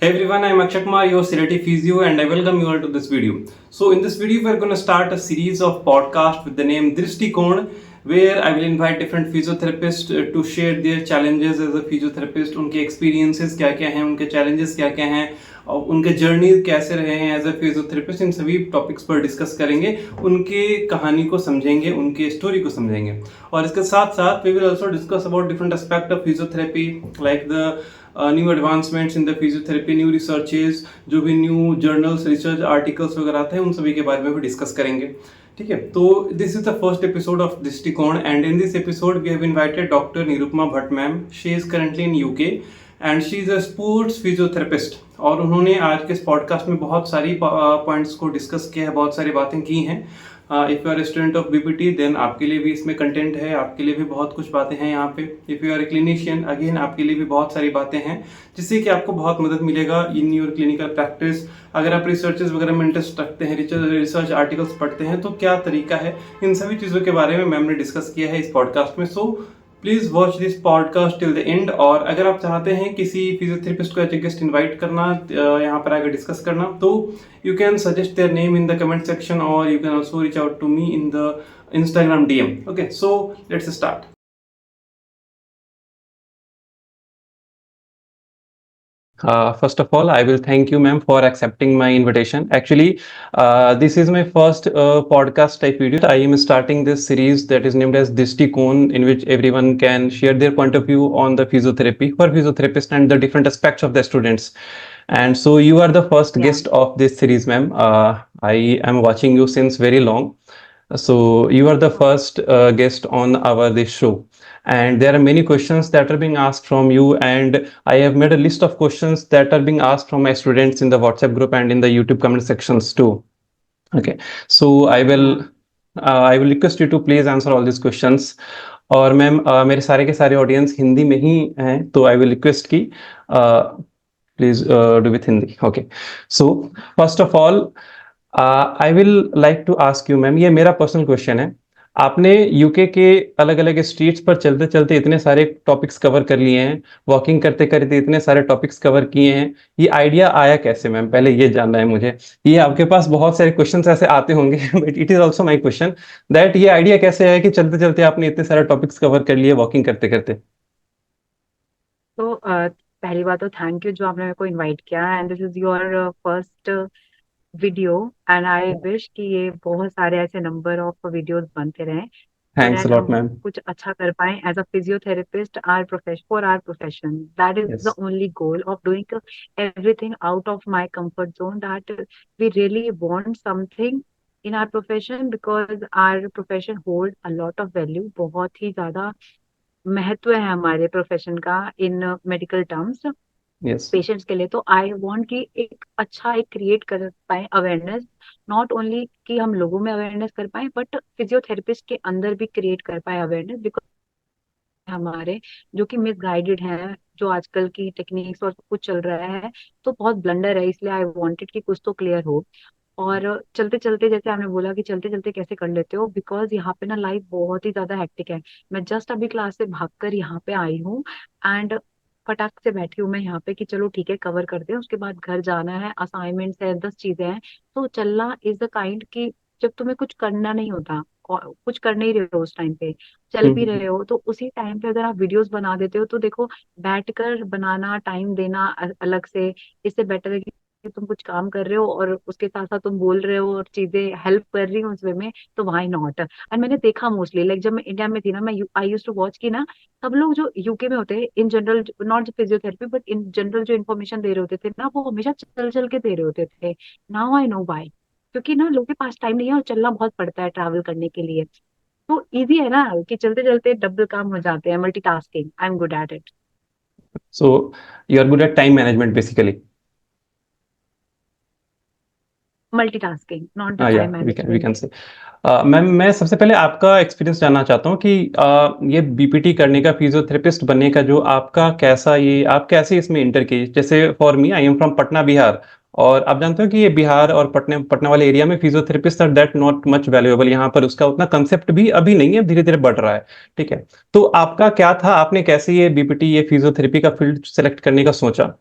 Hey everyone, I'm Akshay Kumar, your Serati Physio, and I welcome you all to this video. So in this video, we're going to start a series of podcasts with the name Drishtikon, where I will invite different physiotherapists to share their challenges as a physiotherapist, उनके experiences क्या क्या हैं, उनके challenges क्या क्या हैं, और उनके जर्नी कैसे रहे हैं एज अ फिजियोथेरेपिस्ट। इन सभी टॉपिक्स पर डिस्कस करेंगे, उनके कहानी को समझेंगे, उनके स्टोरी को समझेंगे। और इसके साथ साथ we will also discuss about different aspect of physiotherapy, like the new advancements in the physiotherapy, new researches, जो भी न्यू जर्नल्स, रिसर्च आर्टिकल्स वगैरह आते हैं, उन सभी के बारे में भी डिस्कस करेंगे। ठीक है, तो this is the first episode of Drishtikon, and in this episode we have invited doctor Nirupama Bhatt ma'am. She is currently in UK and she is a sports physiotherapist, और उन्होंने आज के इस पॉडकास्ट में बहुत सारी पॉइंट्स को डिस्कस किया है, बहुत सारी बातें की हैं। If you are student of BPT then आपके लिए भी इसमें कंटेंट है, आपके लिए भी बहुत कुछ बातें हैं यहाँ पे। If you are a clinician again आपके लिए भी बहुत सारी बातें हैं, जिससे कि आपको बहुत मदद मिलेगा इन योर क्लिनिकल प्रैक्टिस। अगर आप रिसर्चेस वगैरह में इंटरेस्ट रखते हैं, रिसर्च आर्टिकल्स पढ़ते हैं, तो क्या तरीका है, इन सभी चीज़ों के बारे में मैम ने डिस्कस किया है इस पॉडकास्ट में। So please watch this podcast till the end. और अगर आप चाहते हैं किसी फिजियोथेरेपिस्ट को एज ए गेस्ट इन्वाइट करना, यहाँ पर आकर डिस्कस करना, तो you can suggest their name in the comment section, और you can also reach out to me in the Instagram DM. Okay, so let's start. First of all, I will thank you, ma'am, for accepting my invitation. Actually, this is my first podcast type video. I am starting this series that is named as Drishtikon, in which everyone can share their point of view on the physiotherapy for physiotherapists and the different aspects of the students. And so you are the first guest of this series, ma'am. I am watching you since very long. So you are the first guest on this show, and there are many questions that are being asked from you, and I have made a list of questions that are being asked from my students in the WhatsApp group and in the YouTube comment sections too. Okay, so I will request you to please answer all these questions. और ma'am मेरे सारे के सारे audience Hindi में ही हैं, तो I will request की please do with Hindi. Okay, so first of all I will like to ask you ma'am, ये मेरा पर्सनल क्वेश्चन है। आपने यूके के अलग अलग स्ट्रीट्स पर चलते चलते इतने सारे टॉपिक्स कवर कर लिए हैं, वॉकिंग करते करते इतने सारे टॉपिक्स कवर किए हैं, ये आइडिया आया कैसे मैम? पहले ये जानना है मुझे। ये आपके पास बहुत सारे क्वेश्चंस ऐसे आते होंगे, but it is also my question that ये आइडिया कैसे आया कि चलते चलते आपने इतने सारे टॉपिक्स कवर कर लिए वॉकिंग करते करते? तो पहली बात तो थैंक यू जो आपने मेरे को इनवाइट किया, and this is your first video, and I wish कि ये बहुत सारे ऐसे नंबर ऑफ वीडियोस बनते रहें so thanks a that lot हम मैम। कुछ अच्छा कर पाए as a physiotherapist, our profession for our profession. That is the yes. Only goal of doing everything out of my comfort zone, that we really want something in our profession, because our profession hold a lot of value. बहुत ही ज्यादा महत्व है हमारे profession का in medical terms yes. Patients के लिए। तो आई वांट कि एक अच्छा एक क्रिएट कर पाए अवेयरनेस, नॉट ओनली कि हम लोगों में अवेयरनेस कर पाए, बट फिजियोथेरेपिस्ट के अंदर भी क्रिएट कर पाए अवेयरनेस, बिकॉज हमारे जो कि मिसगाइडेड हैं, जो आजकल की टेक्निक्स और कुछ चल रहा है तो बहुत ब्लंडर है, इसलिए आई वांटेड कि कुछ तो क्लियर हो। और चलते चलते जैसे आपने बोला कि चलते चलते कैसे कर लेते हो, बिकॉज यहाँ पे ना लाइफ बहुत ही ज्यादा हेक्टिक है। मैं जस्ट अभी क्लास से भागकर यहाँ पे आई हूँ, एंड फटाक से बैठी हूँ मैं यहाँ पे कि चलो ठीक है कवर करते हैं, उसके बाद घर जाना है, असाइनमेंट्स है, 10 चीजें हैं। तो चलना इज द काइंड की जब तुम्हें कुछ करना नहीं होता और कुछ कर नहीं रहे हो उस टाइम पे, चल भी रहे हो, तो उसी टाइम पे अगर आप वीडियोस बना देते हो तो देखो, बैठकर बनाना, टाइम देना अलग से, इससे बेटर है कि तुम कुछ काम कर रहे हो और उसके साथ साथ तुम बोल रहे हो और चीजें हेल्प कर रही हो उस वे में, तो व्हाई नॉट। एंड मैंने देखा मोस्टली, लाइक जब मैं इंडिया में थी ना, मैं आई यूज टू वॉच की ना, सब लोग जो यूके में होते हैं in general, not physiotherapy but in general, जो इन्फॉर्मेशन दे रहे होते थे ना, वो हमेशा चल चल के दे रहे होते थे। नाउ आई नो व्हाई, क्योंकि ना लोगों के पास टाइम नहीं है और चलना बहुत पड़ता है ट्रैवल करने के लिए। तो इजी है ना कि चलते चलते डबल काम हो जाते हैं, multitasking, I am good at it. So you are good at time management basically. Multitasking, not the या टाइम वी कैन मैनेजमेंट। से। मैम मैं सबसे पहले आपका एक्सपीरियंस जानना चाहता हूँ कि ये बीपीटी करने का, फिजियोथेरेपिस्ट बनने का जो आपका कैसा, ये आप कैसे इसमें इंटर किए? जैसे for me, I am from Patna Bihar, और आप जानते हो कि ये बिहार और पटना पटना वाले एरिया में physiotherapist are that not much valuable. यहाँ पर उसका उतना कंसेप्ट भी अभी नहीं है, धीरे धीरे बढ़ रहा है। ठीक है, तो आपका क्या था, आपने कैसे ये बीपीटी, ये फिजियोथेरेपी का फील्ड सेलेक्ट करने का सोचा?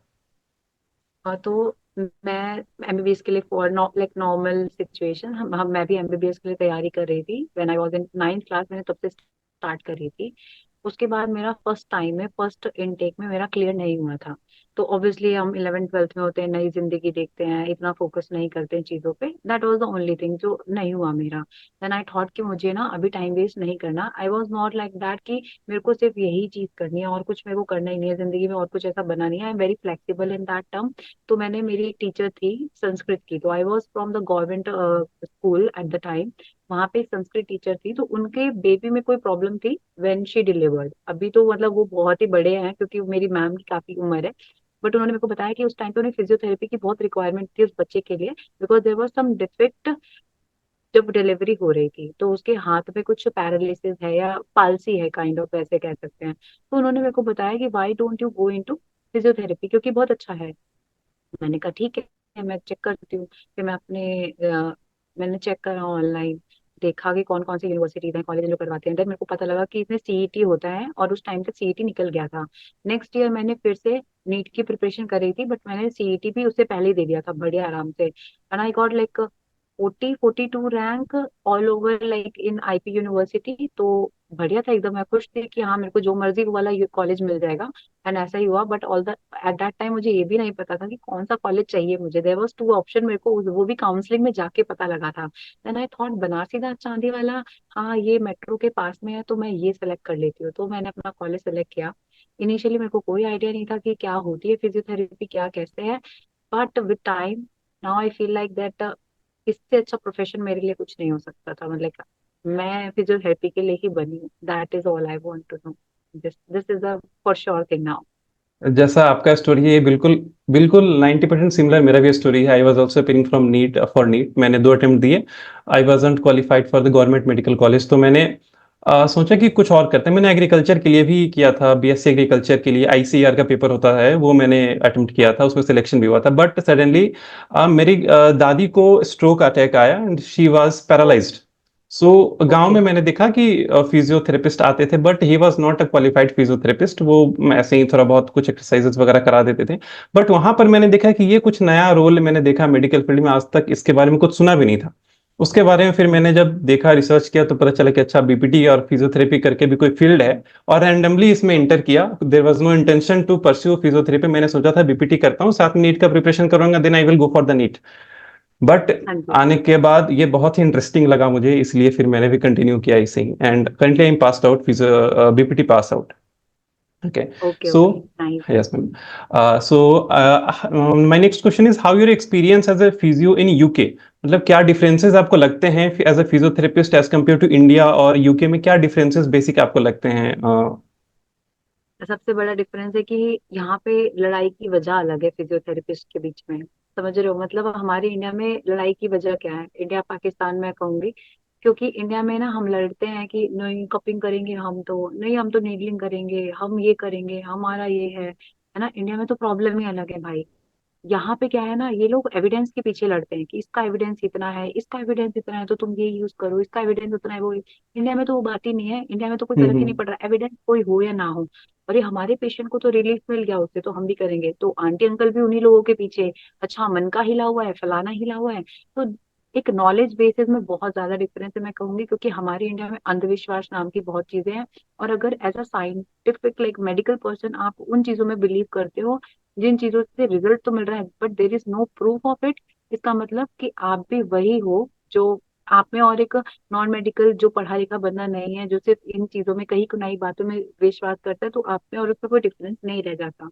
तो मैं एमबीबीएस के लिए फॉर लाइक नॉर्मल सिचुएशन हम मैं भी एमबीबीएस के लिए तैयारी कर रही थी। When I was in 9th class मैंने तब से स्टार्ट करी थी। उसके बाद मेरा फर्स्ट टाइम में फर्स्ट इनटेक में मेरा क्लियर नहीं हुआ था। तो ऑब्वियसली हम 11th 12th में होते हैं, नई जिंदगी देखते हैं, इतना फोकस नहीं करते हैं चीजों पे। That was the only thing जो नहीं हुआ मेरा। देन आई थॉट कि मुझे ना अभी टाइम वेस्ट नहीं करना। I was not like that कि मेरे को सिर्फ यही चीज करनी है और कुछ मेरे को करना ही नहीं है जिंदगी में, और कुछ ऐसा बना नहीं है। I am very flexible in that term. तो मैंने, मेरी एक टीचर थी संस्कृत की, तो I was from the government school at the time. वहां पे एक संस्कृत टीचर थी, तो उनके बेबी में कोई प्रॉब्लम थी व्हेन शी डिलीवर्ड। अभी तो मतलब वो बहुत ही बड़े हैं क्योंकि मेरी मैम की काफी उम्र है। बट उन्होंने मेरे को बताया कि उस टाइम पे उन्हें फिजियोथेरेपी की बहुत रिक्वायरमेंट थी उस बच्चे के लिए, because there was some defect जब डिलीवरी हो रही थी। तो उसके हाथ में कुछ पैरालिसिस है या पालसी है, काइंड ऑफ ऐसे कह सकते हैं। तो उन्होंने मेरे को बताया कि why don't you go into physiotherapy, क्योंकि बहुत अच्छा है। मैंने कहा ठीक है, मैं चेक करती हूँ। फिर मैंने चेक करा ऑनलाइन, देखा कि कौन कौन सी यूनिवर्सिटीज हैं, कॉलेज जो करवाते हैं। देन मेरे को पता लगा कि इसमें सीईटी होता है, और उस टाइम तक सीईटी निकल गया था। नेक्स्ट ईयर मैंने फिर से नीट की प्रिपरेशन कर रही थी, बट मैंने सीईटी भी उससे पहले ही दे दिया था बढ़िया आराम से। And I got like 42 rank all over like in IP university. तो बढ़िया था एकदम, मैं खुश थी कि हाँ मेरे को जो मर्जी वाला कॉलेज मिल जाएगा। एंड ऐसा ही हुआ। But all the at that time मुझे ये भी नहीं पता था कि कौन सा कॉलेज चाहिए मुझे। देयर वाज टू ऑप्शन, मेरे को वो भी काउंसलिंग में जाके पता लगा था। देन आई थॉट बनारसी दास चांदी वाला, हाँ ये मेट्रो के पास में है, तो मैं ये सेलेक्ट कर लेती हूँ। तो मैंने अपना कॉलेज सेलेक्ट किया। इनिशियली मेरे को कोई आइडिया नहीं था कि क्या होती है फिजियोथेरेपी, क्या कैसे है। But with time now I feel like that इससे अच्छा प्रोफेशन मेरे लिए कुछ नहीं हो सकता था। मतलब मैं फिजियोथेरेपी के लिए ही बनी हूँ। That is all I want to know. This this is a for sure thing now. जैसा आपका स्टोरी है ये बिल्कुल बिल्कुल 90% सिमिलर मेरा भी स्टोरी है। I was also appearing from NEET for NEET. मैंने 2 अटेम्प्ट दिए। I wasn't qualified for the government medical college, तो मैंने सोचा कि कुछ और करते हैं। मैंने एग्रीकल्चर के लिए भी किया था, बीएससी एग्रीकल्चर के लिए आईसीआर का पेपर होता है वो मैंने अटेम्प्ट किया था, उसमें सिलेक्शन भी हुआ था। बट सडनली मेरी दादी को स्ट्रोक अटैक आया एंड शी वाज पैरालाइज्ड। सो गांव ओके। में मैंने देखा कि फिजियोथेरेपिस्ट आते थे, but he was not a qualified physiotherapist. वो ऐसे ही थोड़ा बहुत कुछ एक्सरसाइजेस वगैरह करा देते थे। बट वहां पर मैंने देखा कि ये कुछ नया रोल मैंने देखा मेडिकल फील्ड में, आज तक इसके बारे में कुछ सुना भी नहीं था। उसके बारे में फिर मैंने जब देखा, रिसर्च किया, तो पता चला कि अच्छा, बीपीटी और फिजियोथेरेपी करके भी कोई फील्ड है। और रैंडमली इसमें इंटर किया। There was no intention to pursue physiotherapy. मैंने सोचा था बीपीटी करता हूँ, साथ में नीट का प्रिपरेशन करूंगा, then I will go for the NEET. But हाँ जी। आने के बाद ये बहुत ही इंटरेस्टिंग लगा मुझे, इसलिए फिर मैंने भी कंटिन्यू किया इसे ही। And currently I am passed out, BPT pass out. Okay. Okay So, okay nice. yes, ma'am. My next question is how your experience as a physio in UK? मतलब क्या differences आपको लगते हैं as a physiotherapist as compared to India और UK में, क्या differences basic आपको लगते हैं? सबसे बड़ा डिफरेंस है कि यहाँ पे लड़ाई की वजह अलग है फिजियोथेरेपिस्ट के बीच में। समझ रहे हो, मतलब हमारे इंडिया में लड़ाई की वजह क्या है, इंडिया पाकिस्तान में कहूंगी। क्योंकि इंडिया में ना हम लड़ते हैं कि नहीं कपिंग करेंगे, हम तो नहीं, हम तो नीडलिंग करेंगे, हम ये करेंगे, हमारा ये है ना। इंडिया में तो प्रॉब्लम ही अलग है भाई। यहाँ पे क्या है ना, ये लोग एविडेंस के पीछे लड़ते हैं कि इसका एविडेंस इतना है, इसका एविडेंस इतना है, तो तुम ये यूज करो, इसका एविडेंस उतना है वो। इंडिया में तो वो बात ही नहीं है। इंडिया में तो कोई फर्क ही नहीं हम्म। पड़ रहा, एविडेंस कोई हो या ना हो। और ये हमारे पेशेंट को तो रिलीफ मिल गया उससे, तो हम भी करेंगे। तो आंटी अंकल भी उन्हीं लोगों के पीछे, अच्छा मन का हिला हुआ है, फलाना हिला हुआ है। तो एक नॉलेज बेसिस में बहुत ज्यादा डिफरेंस है मैं कहूंगी, क्योंकि हमारे इंडिया में अंधविश्वास नाम की बहुत चीजें हैं। और अगर as a scientific like medical person आप उन चीजों में बिलीव करते हो जिन चीजों से रिजल्ट तो मिल रहा है, but there is no proof of it, इसका मतलब कि आप भी वही हो जो आप में, और एक नॉन मेडिकल जो पढ़ा लिखा बंदा नहीं है, जो सिर्फ इन चीजों में कहीं कुनाई बातों में विश्वास करता है, तो आप में और उसमें कोई डिफरेंस नहीं रह जाता।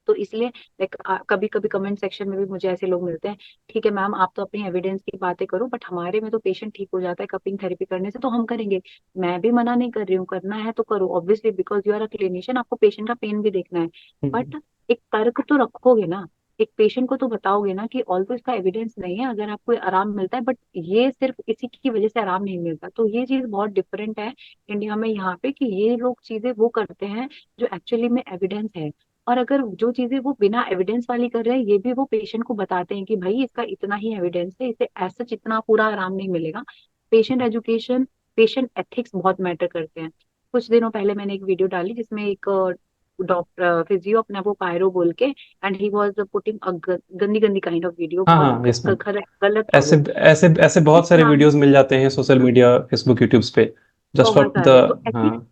तो इसलिए लाइक कभी कभी कमेंट सेक्शन में भी मुझे ऐसे लोग मिलते हैं, ठीक है मैम आप तो अपनी एविडेंस की बातें करो, बट हमारे में तो पेशेंट ठीक हो जाता है कपिंग थेरेपी करने से, तो हम करेंगे। मैं भी मना नहीं कर रही हूँ, करना है तो करो obviously, because you are a clinician, आपको पेशेंट का पेन भी देखना है। हम्म। बट एक तर्क तो रखोगे ना, एक पेशेंट को तो बताओगे ना कि ऑल तो इसका एविडेंस नहीं है, अगर आपको आराम मिलता है, बट ये सिर्फ इसी की वजह से आराम नहीं मिलता। तो ये चीज बहुत डिफरेंट है इंडिया में यहाँ पे, कि ये लोग चीजें वो करते हैं जो एक्चुअली में एविडेंस है। और अगर जो चीजें वो बिना एविडेंस वाली कर रहे हैं, ये भी वो पेशेंट को बताते हैं कि भाई इसका इतना ही एविडेंस है, इसे ऐसा इतना पूरा आराम नहीं मिलेगा। पेशेंट एजुकेशन, पेशेंट एथिक्स बहुत मैटर करते हैं। कुछ दिनों पहले मैंने एक वीडियो डाली जिसमें एक डॉक्टर फिजियो अपने आप को कायरो बोल के, and he was putting a गंदी गंदी काइंड ऑफ वीडियो, हाँ बहुत हाँ, यस मैम। गलत था ऐसे वो। ऐसे ऐसे बहुत एथिक्स सारे नाम वीडियोस मिल जाते हैं सोशल मीडिया, फेसबुक, यूट्यूब्स पे, जस्ट फॉर बहुत द। सारे, तो हाँ।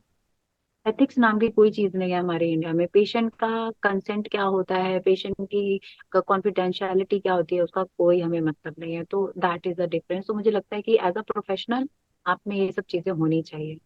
एथिक्स नाम की कोई चीज नहीं है हमारे इंडिया में। पेशेंट का कंसेंट क्या होता है, पेशेंट की कॉन्फिडेंशियलिटी क्या होती है, उसका कोई हमें मतलब नहीं है। तो दैट इज द डिफरेंस। तो मुझे लगता है कि एज अ प्रोफेशनल आप में ये सब चीजें होनी चाहिए।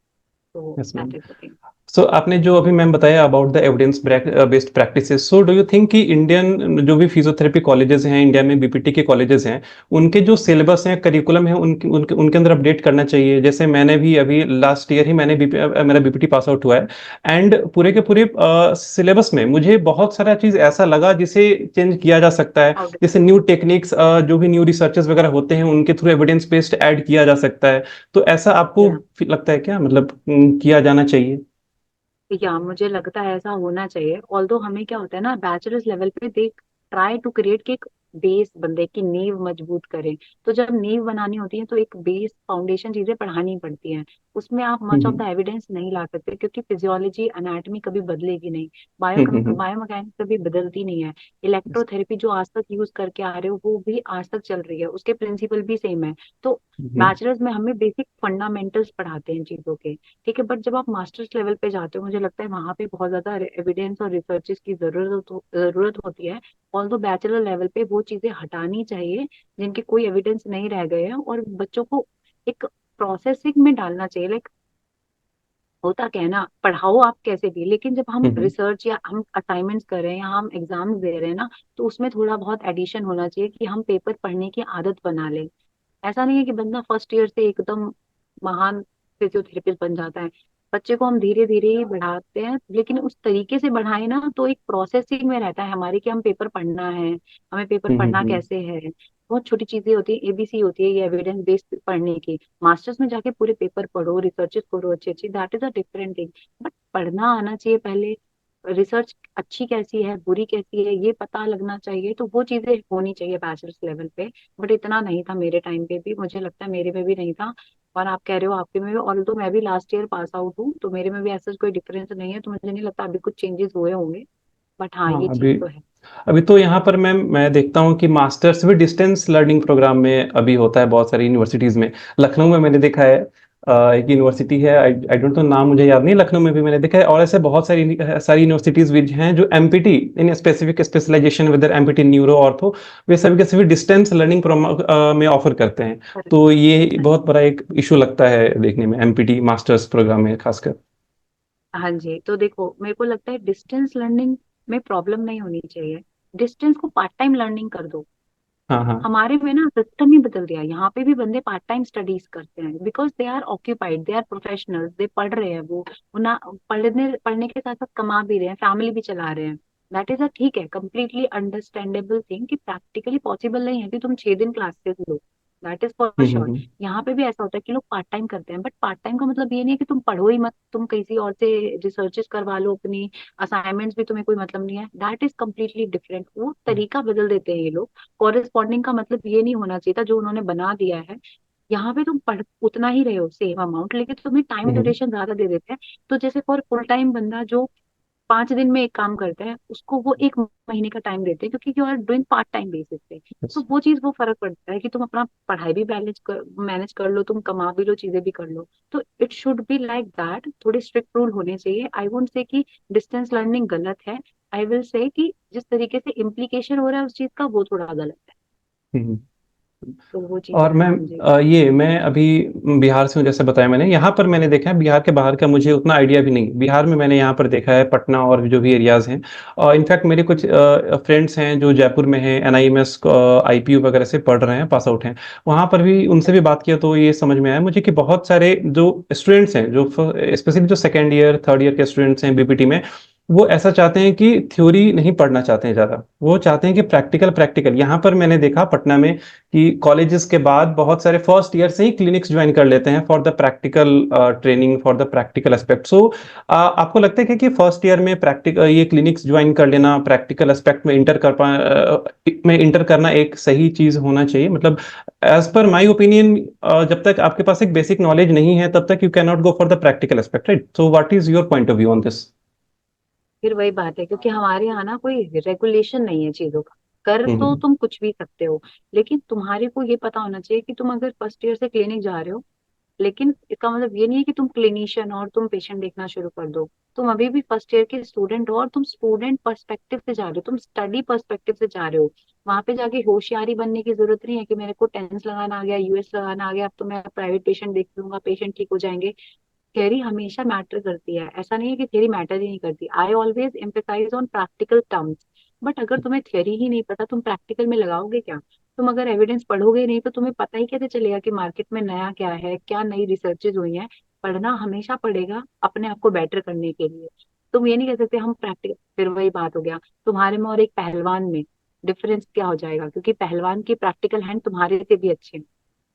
तो yes ma'am. That is the thing. So आपने जो अभी मैम बताया about the evidence based practices, so do you think कि इंडियन जो भी फिजियोथेरेपी कॉलेजेस हैं इंडिया में, बीपीटी के कॉलेजेस हैं, उनके जो सिलेबस हैं, करिकुलम है, उनके उनके उनके अंदर अपडेट करना चाहिए? जैसे मैंने भी अभी लास्ट ईयर ही मेरा बीपीटी पास आउट हुआ है, एंड पूरे के पूरे सिलेबस में मुझे बहुत सारा चीज ऐसा लगा जिसे चेंज किया जा सकता है। आउट। जैसे न्यू टेक्निक्स, जो भी न्यू रिसर्चेस वगैरह होते हैं उनके थ्रू एविडेंस बेस्ड ऐड किया जा सकता है। तो ऐसा आपको या लगता है क्या, मतलब किया जाना चाहिए? या मुझे लगता है ऐसा होना चाहिए। ऑल्दो हमें क्या होता है ना, बैचलर्स लेवल पे दे ट्राई टू क्रिएट कि एक बेस बंदे की नींव मजबूत करें। तो जब नींव बनानी होती है तो एक बेस फाउंडेशन चीजें पढ़ानी पड़ती हैं। उसमें आप much of the hmm evidence नहीं ला सकते, क्योंकि फिजियोलॉजी अनाटमी कभी बदलेगी नहीं। हम्म बायोमैकेनिक्स कभी बदलती नहीं है। इलेक्ट्रोथेरेपी जो आज तक यूज करके आ रहे हो वो भी आज तक चल रही है, उसके प्रिंसिपल भी सेम है। तो हम्म बैचलर्स में हमें बेसिक फंडामेंटल्स पढ़ाते हैं चीजों के, ठीक है। बट जब आप मास्टर्स लेवल पे जाते हो, मुझे लगता है वहां पे बहुत ज्यादा एविडेंस और रिसर्चेस की जरूरत होती है। ऑल्दो बैचलर लेवल पे वो चीजें हटानी चाहिए जिनके कोई एविडेंस नहीं रह गए हैं, और बच्चों को एक प्रोसेसिंग में डालना चाहिए। लाइक होता क्या है ना, पढ़ाओ आप कैसे भी, लेकिन जब हम हम्म रिसर्च या हम असाइनमेंट्स कर रहे हैं या हम एग्जाम्स दे रहे हैं ना, तो उसमें थोड़ा बहुत एडिशन होना चाहिए कि हम पेपर पढ़ने की आदत बना लें। ऐसा नहीं है कि बंदा फर्स्ट ईयर से एकदम महान फिजियोथेरेपिस्ट बन जाता है। बच्चे को हम धीरे धीरे ही बढ़ाते हैं, लेकिन उस तरीके से बढ़ाए ना तो एक प्रोसेसिंग में रहता है हमारी कि हम पेपर पढ़ना है, हमें पेपर पढ़ना हम्म। कैसे है। बहुत छोटी चीजें होती है, एबीसी होती है ये एविडेंस बेस्ड पढ़ने की। मास्टर्स में जाके पूरे पेपर पढ़ो, रिसर्चेस करो अच्छी अच्छी, that is a different thing. But पढ़ना आना चाहिए पहले। रिसर्च अच्छी कैसी है बुरी कैसी है ये पता लगना चाहिए, तो वो चीजें होनी चाहिए बैचलर्स लेवल पे। बट इतना नहीं था मेरे टाइम पे भी, मुझे लगता है मेरे में भी नहीं था। और आप कह रहे हो आपके में भी, और तो मैं भी लास्ट ईयर पास आउट हूँ, तो मेरे में भी ऐसा कोई डिफरेंस नहीं है। तो मुझे नहीं लगता अभी कुछ चेंजेस हुए होंगे। बट हाँ, हाँ, ये चीज अभी तो है। अभी तो यहाँ पर मैं देखता हूँ कि मास्टर्स भी डिस्टेंस लर्निंग प्रोग्राम में अभी होता है बहुत सारी यूनिवर्सिटीज में। लखनऊ में मैंने देखा है, एक यूनिवर्सिटी है, आई डोंट नो नाम, मुझे याद नहीं, लखनऊ में भी मैंने देखा है। और ऐसे बहुत सारी यूनिवर्सिटीज भी हैं जो MPT in specific specialisation, with MPT neuro ortho, वे सभी के सभी डिस्टेंस लर्निंग में ऑफर करते हैं। तो ये बहुत बड़ा एक इशू लगता है देखने में, एमपीटी मास्टर्स प्रोग्राम में खासकर। हाँ जी, तो देखो मेरे को लगता है डिस्टेंस लर्निंग में प्रॉब्लम नहीं होनी चाहिए। डिस्टेंस को पार्ट टाइम लर्निंग कर दो। हाँ हाँ। हमारे में ना सिस्टम ही बदल गया है। यहाँ पे भी बंदे पार्ट टाइम स्टडीज करते हैं, because they are occupied, they are professionals, they पढ़ रहे हैं। वो ना पढ़ने के साथ साथ कमा भी रहे हैं, फैमिली भी चला रहे हैं। दैट इज अ ठीक है, कंप्लीटली अंडरस्टैंडेबल थिंग कि प्रैक्टिकली पॉसिबल नहीं है कि तुम 6 दिन क्लासेस लो। That is for sure. Hmm. यहाँ पे भी ऐसा होता है कि लोग पार्ट टाइम करते हैं, बट पार्ट टाइम का मतलब ये नहीं है कि तुम पढ़ो ही मत, तुम किसी और से रिसर्चेस करवा लो अपनी, असाइनमेंट्स भी तुम्हें कोई मतलब नहीं है। That is completely different. वो तरीका बदल देते हैं ये लोग। कॉरेस्पॉन्डिंग का मतलब ये नहीं होना चाहिए था जो उन्होंने बना दिया है। यहाँ पे तुम पढ़ उतना ही रहे हो सेम अमाउंट, लेकिन तुम्हें टाइम हम्म ड्यूरेशन ज्यादा दे देते हैं। तो जैसे फॉर फुल टाइम बंदा जो 5 दिन में एक काम करता है, उसको वो 1 महीने का टाइम देते हैं, क्योंकि you are doing part time basis पे। तो वो चीज वो फर्क पड़ता है कि तुम अपना पढ़ाई भी मैनेज कर लो, तुम कमा भी लो, चीजें भी कर लो। तो it should be like that. थोड़े स्ट्रिक्ट रूल होने चाहिए। आई वोंट से कि डिस्टेंस लर्निंग गलत है। आई विल से कि जिस तरीके से इम्प्लीकेशन हो रहा है उस चीज का, वो थोड़ा गलत है। हम्म। तो वो चीजें और हैं। मैं हाँ जी। ये मैं अभी बिहार से हूँ, जैसे बताया मैंने, यहाँ पर मैंने देखा है, बिहार के बाहर का मुझे उतना आइडिया भी नहीं। बिहार में मैंने यहाँ पर देखा है पटना और जो भी एरियाज हैं, और इनफैक्ट मेरे कुछ फ्रेंड्स हैं जो जयपुर में हैं, एनआईएमएस आईपीयू वगैरह से पढ़ रहे हैं, पास आउट हैं। वहाँ पर भी उनसे भी बात किया तो ये समझ में आया मुझे कि बहुत सारे जो स्टूडेंट्स हैं, जो स्पेशली जो सेकेंड ईयर थर्ड ईयर के स्टूडेंट्स हैं बीपीटी में, वो ऐसा चाहते हैं कि थ्योरी नहीं पढ़ना चाहते हैं ज़्यादा, वो चाहते हैं कि प्रैक्टिकल प्रैक्टिकल। यहाँ पर मैंने देखा पटना में कि कॉलेजेस के बाद बहुत सारे फर्स्ट ईयर से ही क्लिनिक्स ज्वाइन कर लेते हैं for the practical training, for the practical aspect. So आपको लगता है कि फर्स्ट ईयर में प्रैक्टिकल ये क्लिनिक्स ज्वाइन कर लेना, प्रैक्टिकल एस्पेक्ट में इंटर करना एक सही चीज होना चाहिए? मतलब एज पर माय ओपिनियन, जब तक आपके पास एक बेसिक नॉलेज नहीं है तब तक you can not go for the practical aspect, right? So what is your point of view on this? फिर वही बात है, क्योंकि हमारे यहाँ ना कोई रेगुलेशन नहीं है चीजों का। कर तो हम्म। तुम कुछ भी सकते हो, लेकिन तुम्हारे को ये पता होना चाहिए कि तुम अगर फर्स्ट ईयर से क्लिनिक जा रहे हो, लेकिन इसका मतलब ये नहीं है कि तुम क्लिनिशियन और तुम पेशेंट देखना शुरू कर दो। तुम अभी भी फर्स्ट ईयर के स्टूडेंट हो, और तुम स्टूडेंट पर्सपेक्टिव से जा रहे हो, तुम स्टडी पर्सपेक्टिव से जा रहे हो। वहां पे जाके होशियारी बनने की जरूरत नहीं है कि मेरे को टेंस लगाना आ गया, यूएस लगाना आ गया, अब तो मैं प्राइवेट पेशेंट देख लूंगा, पेशेंट ठीक हो जाएंगे। थ्योरी हमेशा मैटर करती है, ऐसा नहीं है कि थ्योरी मैटर ही नहीं करती। I always emphasise on practical terms. But अगर तुम्हें थ्योरी ही नहीं पता, तुम प्रैक्टिकल में लगाओगे क्या? तुम अगर एविडेंस पढ़ोगे ही नहीं, तो तुम्हें पता ही कैसे चलेगा कि मार्केट में नया क्या है, क्या नई रिसर्चेज हुई हैं। पढ़ना हमेशा पड़ेगा अपने आप को बेटर करने के लिए। तुम ये नहीं कह सकते हम प्रैक्टिकल। फिर वही बात हो गया, तुम्हारे में और एक पहलवान में डिफरेंस क्या हो जाएगा, क्योंकि पहलवान की प्रैक्टिकल हैंड तुम्हारे से भी अच्छे हैं,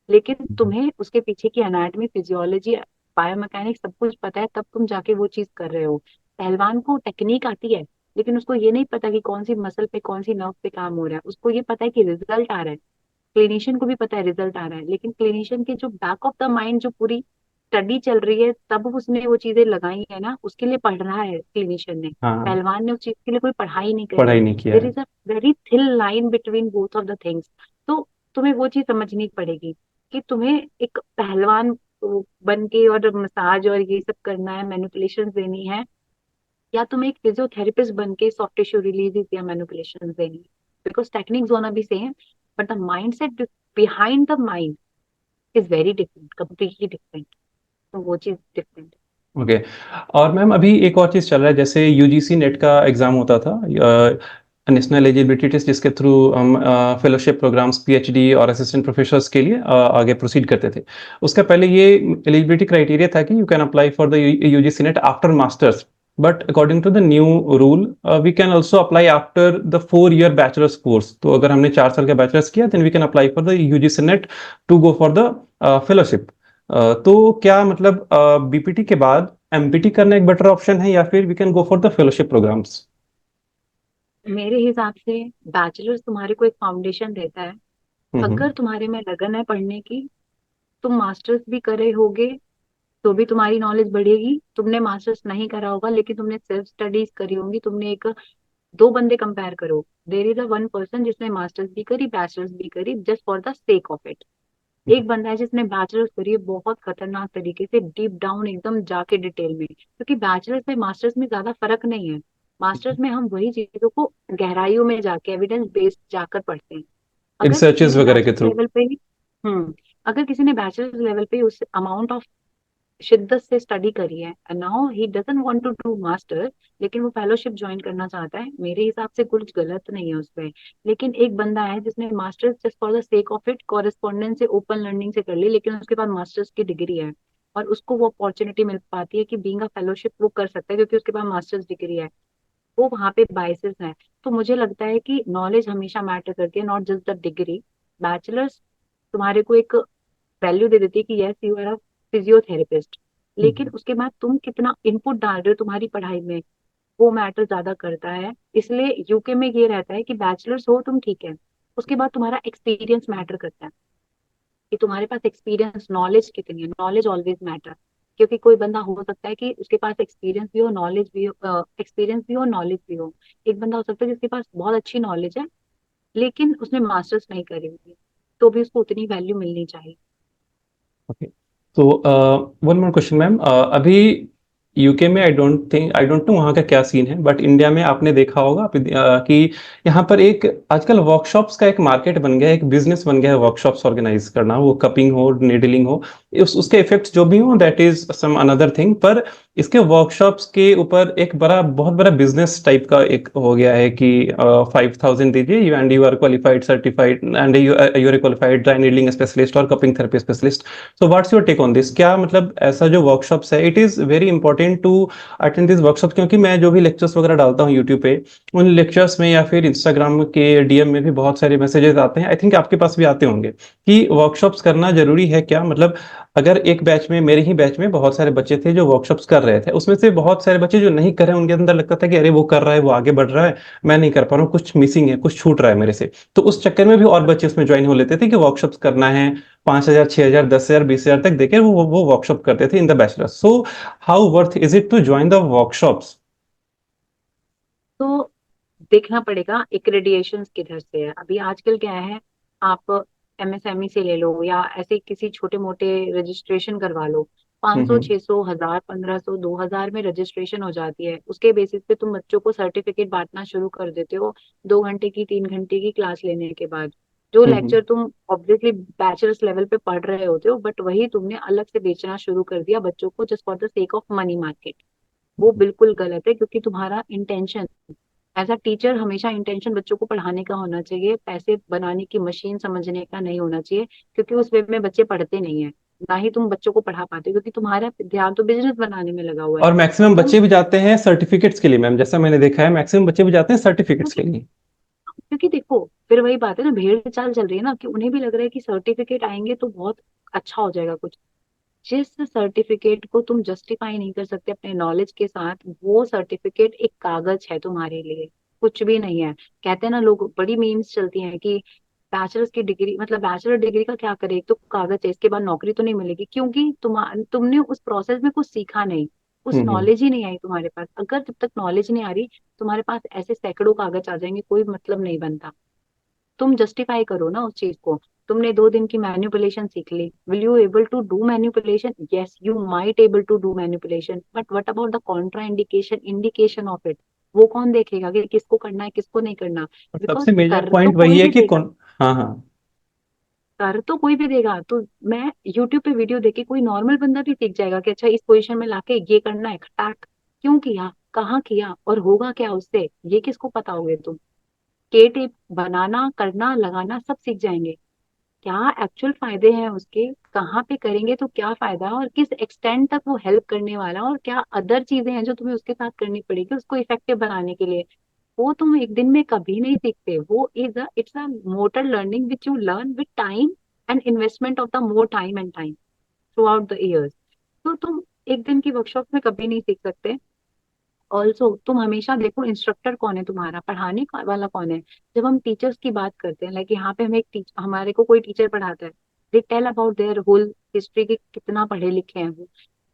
लेकिन तुम्हें उसके पीछे की एनाटॉमी, फिजियोलॉजी, बायोमैकेनिक्स सब कुछ पता है, तब तुम जाके वो चीज कर रहे हो। पहलवान को टेक्निक आती है, लेकिन उसको ये नहीं पता कि कौन सी मसल पे, कौन सी नर्व पे काम हो रहा है। उसको ये पता है कि रिजल्ट आ रहा है। क्लिनिशियन को भी पता है रिजल्ट आ रहा है, लेकिन क्लिनिशियन के जो बैक ऑफ द माइंड जो पूरी स्टडी चल रही है, तब उसने वो चीजें लगाई है ना, उसके लिए पढ़ रहा है क्लिनिशियन ने। हाँ, पहलवान ने उस चीज के लिए कोई पढ़ाई नहीं करी पढ़ाई है। नहीं किया देर है। Is a very thin line between both of the things. तो तुम्हें वो चीज समझनी पड़ेगी कि तुम्हें एक पहलवान बन के और मसाज और ये सब करना है, मैनिपुलेशन देनी है, या तुम्हें एक फिजियोथेरेपिस्ट बन के सॉफ्ट टिश्यू रिलीज या मैनिपुलेशन देनी है। बिकॉज टेक्निक्स होना भी same, but the mind set behind the mind is very different, completely different. तो वो चीज डिफरेंट ओके। और मैम अभी एक और चीज़ चल रहा है, जैसे यूजीसी नेट का एग्ज़ाम होता था, नेशनल एलिजिबिलिटी टेस्ट, जिसके थ्रू हम फेलोशिप प्रोग्राम्स, पीएचडी और असिस्टेंट प्रोफेसर्स के लिए आगे प्रोसीड करते थे। उसका पहले ये एलिजिबिलिटी क्राइटेरिया था कि you can apply for the UGC NET after masters, but according to the new rule we can also apply after the 4 year bachelors course. तो अगर हमने 4 साल का बैचलर्स किया, then we can apply for the UGC NET to go for the fellowship. तो क्या मतलब BPT के बाद एमपीटी करना एक बेटर ऑप्शन है, या फिर we can go for the fellowship programmes? मेरे हिसाब से बैचलर्स तुम्हारे को एक फाउंडेशन देता है। हम्म। अगर तुम्हारे में लगन है पढ़ने की, तुम मास्टर्स भी करे होगे तो भी तुम्हारी नॉलेज बढ़ेगी। तुमने मास्टर्स नहीं करा होगा, लेकिन तुमने सेल्फ स्टडीज करी होंगी, तुमने एक दो बंदे कंपेयर करो, there is a one person जिसने मास्टर्स भी करी, बैचलर्स भी करी, just for the sake of it. एक बंदा है जिसने बैचलर्स करी है बहुत खतरनाक तरीके से, डीप डाउन एकदम जाके डिटेल में, क्योंकि बैचलर्स में मास्टर्स में ज्यादा फर्क नहीं है। मास्टर्स में हम वही चीजों को गहराइयों में जाके एविडेंस बेस्ड जाकर पढ़ते हैं। अगर किसी रिसर्चेस ने वगैरह के बैचलर्स थ्रू। लेवल पे ही अगर किसी ने बैचलर्स लेवल पे उस अमाउंट ऑफ शिद्दत से स्टडी करी है, now he doesn't want to do master, लेकिन वो फेलोशिप ज्वाइन करना चाहता है, मेरे हिसाब से कुछ गलत नहीं है उसमें। लेकिन एक बंदा है जिसने masters just for the sake of it, correspondence से, ओपन लर्निंग से कर ली, लेकिन उसके पास मास्टर्स की डिग्री है, और उसको वो अपॉर्चुनिटी मिल पाती है कि बीइंग अ फेलोशिप वो कर सकता है क्योंकि उसके पास मास्टर्स डिग्री है। वो वहां पे बाइसेस हैं। तो मुझे लगता है कि नॉलेज हमेशा मैटर करती है, not just the degree. Bachelors तुम्हारे को एक वैल्यू दे देती है कि yes you are a physiotherapist, लेकिन उसके बाद तुम कितना इनपुट डाल रहे हो तुम्हारी पढ़ाई में, वो मैटर ज्यादा करता है। इसलिए यूके में ये रहता है कि बैचलर्स हो तुम ठीक है, उसके बाद तुम्हारा एक्सपीरियंस मैटर करता है, कि तुम्हारे पास एक्सपीरियंस, नॉलेज कितनी है। नॉलेज ऑलवेज मैटर, क्योंकि कोई बंदा हो सकता है कि उसके पास एक्सपीरियंस भी हो, नॉलेज भी हो, एक्सपीरियंस भी हो, नॉलेज भी हो। एक बंदा हो सकता है जिसके पास बहुत अच्छी नॉलेज है, लेकिन उसने मास्टर्स नहीं करी हुई, तो भी उसको उतनी वैल्यू मिलनी चाहिए। ओके। तो वन मोर क्वेश्चन मैम, अभी यूके में आई डोंट नो वहाँ का क्या सीन है, बट इंडिया में आपने देखा होगा कि यहाँ पर एक आजकल वर्कशॉप्स का एक मार्केट बन गया है, एक बिजनेस बन गया है वर्कशॉप्स ऑर्गेनाइज करना, वो कपिंग हो, नीडलिंग हो, उसके इफेक्ट्स जो भी हो, that is some another thing. पर इसके वर्कशॉप्स के ऊपर एक बड़ा, बहुत बड़ा बिजनेस टाइप का एक हो गया है कि 5,000 दीजिए you, and you are qualified, certified, and you are qualified dry needling specialist और cupping therapy specialist. So what's your take on this? क्या मतलब ऐसा जो वर्कशॉप्स है, it is very important to attend this workshop, क्योंकि मैं जो भी लेक्चर्स वगैरह डालता हूँ यूट्यूब पे, उन लेक्चर्स में या फिर इंस्टाग्राम के डीएम में भी बहुत सारे मैसेजेस आते हैं, आई थिंक आपके पास भी आते होंगे, कि वर्कशॉप्स करना जरूरी है क्या? मतलब अगर एक बैच में, मेरे ही बैच में बहुत सारे बच्चे थे जो वर्कशॉप्स कर रहे थे, उसमें से बहुत सारे बच्चे जो नहीं कर रहे हैं, उनके अंदर लगता था कि अरे वो कर रहा है, वो आगे बढ़ रहा है, मैं नहीं कर पा रहा हूँ, कुछ मिसिंग है, कुछ छूट रहा है मेरे से। तो उस चक्कर में भी और बच्चे उसमें ज्वाइन हो लेते थे कि वर्कशॉप्स करना है, 5,000, 6,000, 10,000, 20,000 तक देकर वो वर्कशॉप करते थे in the bachelor. So how worth is it to join the workshops? तो देखना पड़ेगा एक्रेडिएशन किधर से है। अभी आजकल क्या है, आप एमएसएमई से ले लो या ऐसे किसी छोटे मोटे रजिस्ट्रेशन करवा लो, 500 हम्म 600 1000 1500 2000 में रजिस्ट्रेशन हो जाती है। उसके बेसिस पे तुम बच्चों को सर्टिफिकेट बांटना शुरू कर देते हो 2 घंटे की 3 घंटे की क्लास लेने के बाद। जो हम्म लेक्चर तुम ऑब्वियसली बैचलर्स लेवल पे पढ़ रहे होते हो, बट वही तुमने अलग से बेचना शुरू कर दिया बच्चों को, just for the sake of money market. वो बिल्कुल गलत है, क्योंकि तुम्हारा इंटेंशन एज अ टीचर हमेशा इंटेंशन बच्चों को पढ़ाने का होना चाहिए, पैसे बनाने की मशीन समझने का नहीं होना चाहिए। क्योंकि उस वे में बच्चे पढ़ते नहीं है, ना ही तुम बच्चों को पढ़ा पाते हो, क्योंकि तुम्हारा ध्यान तो बिजनेस बनाने में लगा हुआ है। और मैक्सिमम तुम बच्चे भी जाते हैं सर्टिफिकेट्स के लिए मैम, जैसा मैंने देखा है मैक्सिमम बच्चे भी जाते हैं सर्टिफिकेट्स के क्योंकि लिए। क्योंकि देखो, फिर वही बात है ना, भेड़ चाल चल रही है ना, कि उन्हें भी लग रहा है कि सर्टिफिकेट आएंगे तो बहुत अच्छा हो जाएगा कुछ। जिस सर्टिफिकेट को तुम जस्टिफाई नहीं कर सकते अपने नॉलेज के साथ, वो सर्टिफिकेट एक कागज है तुम्हारे लिए, कुछ भी नहीं है। कहते हैं ना लोग, बड़ी मीम्स चलती हैं कि बैचलर्स की डिग्री, मतलब बैचलर डिग्री का क्या करे, एक तो कागज है, इसके बाद नौकरी तो नहीं मिलेगी, क्योंकि तुमने उस प्रोसेस में कुछ सीखा नहीं, उस हम्म। नॉलेज ही नहीं आई तुम्हारे पास। अगर जब तक नॉलेज नहीं आ रही, तुम्हारे पास ऐसे सैकड़ों कागज आ जाएंगे, कोई मतलब नहीं बनता। तुम जस्टिफाई करो ना उस चीज को। तुमने 2 दिन की मैन्युपुलेशन सीख ली, will you able to do manipulation? Yes, you might able to do manipulation, but what about the contra indication, indication of it? वो कौन देखेगा कि किसको करना है किसको नहीं करना? और बिकॉज सबसे मेजर कर तो पॉइंट वही कोई है भी कि देगा, कौन। हाँ हाँ। कर तो कोई भी देगा। तो मैं यूट्यूब पे वीडियो देख के कोई नॉर्मल बंदा भी सीख जाएगा कि अच्छा इस पोजीशन में लाके ये करना है, खटाक क्यों किया, कहाँ किया, और होगा क्या उससे, ये किसको पता होगे तुम? के टेप बनाना करना लगाना सब सीख जाएंगे, क्या एक्चुअल फायदे हैं उसके, कहाँ पे करेंगे तो क्या फायदा, और किस एक्सटेंड तक वो हेल्प करने वाला, और क्या अदर चीजें हैं जो तुम्हें उसके साथ करनी पड़ेगी उसको इफेक्टिव बनाने के लिए। वो तुम एक दिन में कभी नहीं सीखते। वो it's a motor learning which you learn with time and investment of the more time and time through out the years. तो तुम एक दिन की वर्कशॉप में कभी नहीं सीख सकते। ऑल्सो तुम हमेशा देखो, इंस्ट्रक्टर कौन है तुम्हारा, पढ़ाने वाला कौन है। जब हम टीचर्स की बात करते हैं, लाइक यहाँ पे हमें हमारे को कोई टीचर पढ़ाता है, they tell about their whole history, की कितना पढ़े लिखे हैं वो,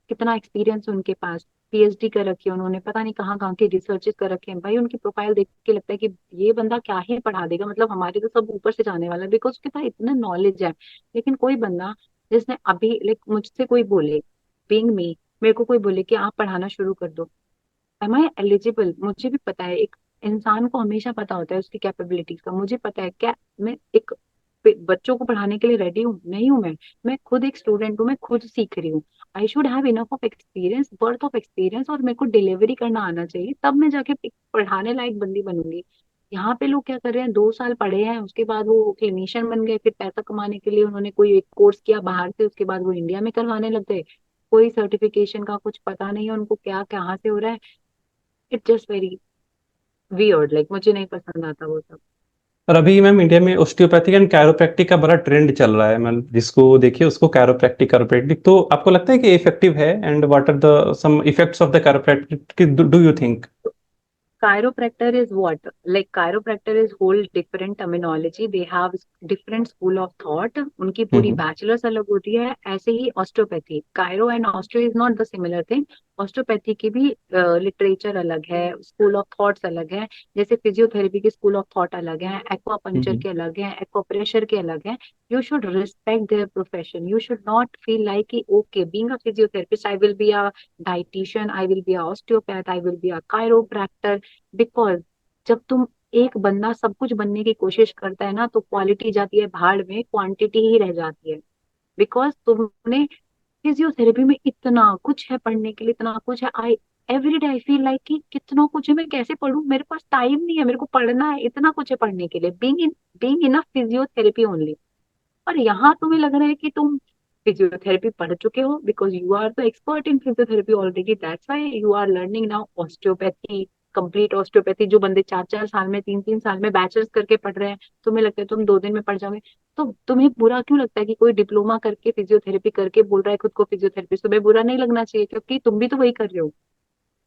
कितना एक्सपीरियंस उनके पास, पीएचडी कर रखी है उन्होंने, पता नहीं कहाँ कहाँ की रिसर्चेस कर रखे हैं। भाई उनकी प्रोफाइल देख के लगता है कि ये बंदा क्या ही पढ़ा देगा, मतलब हमारे तो सब ऊपर से जाने वाला है, बिकॉज उसके पास इतना नॉलेज है। लेकिन कोई बंदा जिसने अभी, लाइक मुझसे कोई बोले, बीइंग मी, मेरे को कोई बोले कि आप पढ़ाना शुरू कर दो, एम आई एलिजिबल? मुझे भी पता है, एक इंसान को हमेशा पता होता है उसकी कैपेबिलिटीज का। मुझे पता है क्या मैं एक बच्चों को पढ़ाने के लिए रेडी हूँ, नहीं हूँ मैं खुद एक स्टूडेंट हूँ, मैं खुद सीख रही हूँ। I should have enough of experience, birth of experience, और मेरे को डिलीवरी करना आना चाहिए, तब मैं जाके एक पढ़ाने लायक बंदी बनूंगी। यहाँ पे लोग क्या कर रहे हैं, 2 साल पढ़े हैं, उसके बाद वो क्लिनिशियन बन गए, फिर पैसा कमाने के लिए उन्होंने कोई एक कोर्स किया बाहर से, उसके बाद वो इंडिया में करवाने लग गए। कोई सर्टिफिकेशन का कुछ पता नहीं है उनको, क्या कहाँ से हो रहा है। It's just very weird, like मुझे नहीं पसंद आता वो सब। और अभी मैम इंडिया में ओस्टियोपैथिक एंड कैरोप्रैक्टिक का बड़ा ट्रेंड चल रहा है, मतलब जिसको देखिए उसको कैरोप्रैक्टिक कैरोप्रैक्टिक, तो आपको लगता है कि इफेक्टिव है? And what are the some effects of the chiropractic, do you think? Chiropractor is what? Like chiropractor is whole different terminology. They have different school of thought. उनकी पूरी हम्म बैचलर्स अलग होती है। ऐसे ही osteopathy, chiro and osteo is not the similar thing. Osteopathy की भी literature अलग है, स्कूल ऑफ थॉट्स अलग है। जैसे फिजियोथेरेपी के स्कूल ऑफ थॉट अलग है, एक्वापंचर हम्म। के अलग है, एक्वाप्रेशर के अलग है। You should respect their profession. You should not feel like कि okay, being a physiotherapist, I will be a dietitian, I will be a osteopath, I will be a chiropractor. Because जब तुम, एक बंदा सब कुछ बनने की कोशिश करता है ना, तो क्वालिटी जाती है भाड़ में, क्वांटिटी ही रह जाती है। बिकॉज तुमने फिजियोथेरेपी में इतना कुछ है पढ़ने के लिए, इतना कुछ है। I every day I feel like कि कितना कुछ है, मैं कैसे पढूं, मेरे पास टाइम नहीं है, मेरे को पढ़ना है, इतना कुछ है पढ़ने के लिए, being in a physiotherapy only. और यहाँ तुम्हें लग रहा है कि तुम फिजियोथेरेपी पढ़ चुके हो, because you are the expert in physiotherapy already, that's why you are learning now osteopathy, complete osteopathy. जो बंदे 4 4 साल में 3 3 साल में बैचलर्स करके पढ़ रहे हैं, तुम्हें लगता है तुम 2 दिन में पढ़ जाओगे। तो तुम्हें बुरा क्यों लगता है कि कोई डिप्लोमा करके फिजियोथेरेपी करके बोल रहा है खुद को फिजियोथेरेपिस्ट? तुम्हें बुरा नहीं लगना चाहिए, क्योंकि तुम भी तो वही कर रहे हो।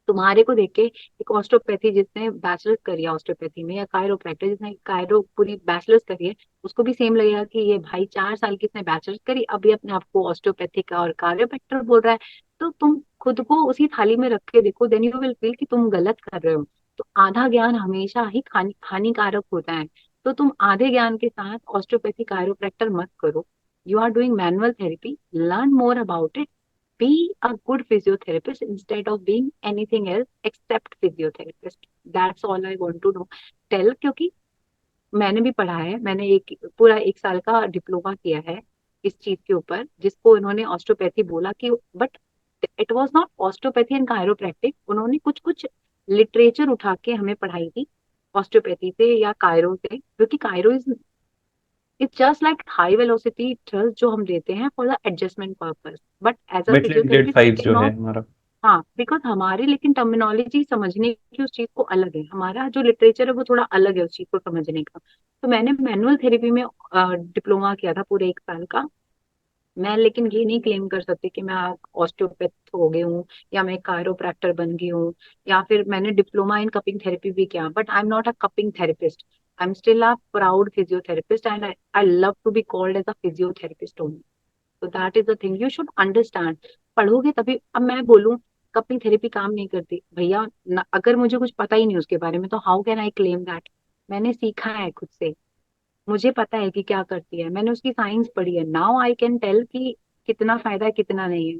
तुम्हारे को देख के एक ऑस्टियोपैथी जिसने बैचलर्स करी है ऑस्टियोपैथी में, या कायरोप्रैक्टर जिसने कायरो पूरी बैचलर्स करी है, उसको भी सेम लगेगा कि ये भाई 4 साल की इसने बैचलर्स करी, अभी अपने आप को ऑस्टियोपैथी का और कायरोप्रैक्टर बोल रहा है। तो तुम खुद को उसी थाली में रख के देखो, देन यू विल फील कि तुम गलत कर रहे हो। तो आधा ज्ञान हमेशा ही हानिकारक होता है। तो तुम आधे ज्ञान के साथ ऑस्टियोपैथी कायरोप्रैक्टर मत करो। You are doing manual therapy, learn more about it, be a good physiotherapist instead of being anything else except physiotherapist. That's all I want to know tell. क्योंकि मैंने भी पढ़ा है, मैंने एक पूरा 1 साल का डिप्लोमा किया है इस चीज के ऊपर, जिसको इन्होंने ऑस्टियोपैथी बोला कि, but it was not osteopathy and chiropractic. उन्होंने कुछ कुछ लिटरेचर उठा के हमें पढ़ाई थी ऑस्टियोपैथी से या कायरो से, क्योंकि chiro it's just like high velocity thrust जो हम देते हैं for the adjustment purpose, but as a वेटलेट गेट फिजियोथेरेपिस्ट वी 5 कैन जो है नॉट। हमारा। हाँ, बिकॉज हमारी लेकिन टर्मिनोलॉजी समझने की उस चीज को अलग है, हमारा जो लिटरेचर है वो थोड़ा अलग है उस चीज को समझने का। तो मैंने मैनुअल थेरेपी में डिप्लोमा किया था पूरे 1 साल का। मैं लेकिन ये नहीं क्लेम कर सकती कि मैं ऑस्टियोपैथ हो गई हूँ या मैं कायरोप्रैक्टर बन गई हूँ, या फिर मैंने डिप्लोमा इन कपिंग थेरेपी भी किया, but I am not a cupping therapist. I am still a proud physiotherapist and I love to be called as a physiotherapist only. तो that is the thing you should understand. पढ़ोगे तभी। अब मैं बोलूं cupping therapy काम नहीं करती भैया, अगर मुझे कुछ पता ही नहीं उसके बारे में तो how can I claim that. मैंने सीखा है खुद से, मुझे पता है कि क्या करती है, मैंने उसकी साइंस पढ़ी है। नाउ आई कैन टेल कि कितना फायदा है कितना नहीं है।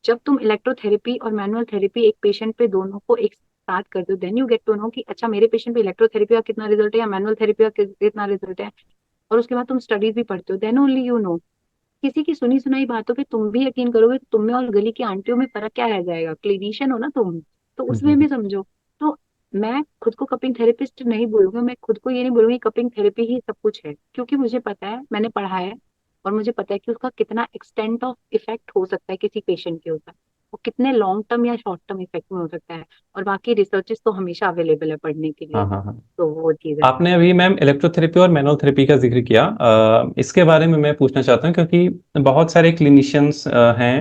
जब तुम इलेक्ट्रोथेरेपी और मैनुअल थेरेपी एक पेशेंट पे दोनों को एक साथ कर दो, then you get to know कि अच्छा मेरे पेशेंट पे इलेक्ट्रोथेरेपी का कितना रिजल्ट है या मैनुअल थेरेपी का कितना रिजल्ट है। और उसके बाद तुम स्टडीज भी पढ़ते हो, देन ओनली यू नो। किसी की सुनी सुनाई बातों पे तुम भी यकीन करोगे तो तुम में और गली की आंटियों में फर्क क्या रह जाएगा। क्लिनिशियन हो ना तुम, तो उसमें हम्म। भी समझो। तो मैं खुद को कपिंग थेरेपिस्ट नहीं बोलूंगी, मैं खुद को ये नहीं बोलूंगी कपिंग थेरेपी ही सब कुछ है, क्योंकि मुझे पता है, मैंने पढ़ा है और मुझे पता है कि उसका कितना एक्सटेंट ऑफ इफेक्ट हो सकता है किसी पेशेंट के ऊपर, वो कितने लॉन्ग टर्म या शॉर्ट टर्म इफेक्ट में हो सकता है। और बाकी रिसर्चेस तो हमेशा अवेलेबल है पढ़ने के लिए। हाँ हाँ हाँ। तो वो चीज है। आपने अभी मैम इलेक्ट्रोथेरेपी और मैनुअल थेरेपी का जिक्र किया, इसके बारे में मैं पूछना चाहता हूँ क्योंकि बहुत सारे क्लिनिशियंस हैं।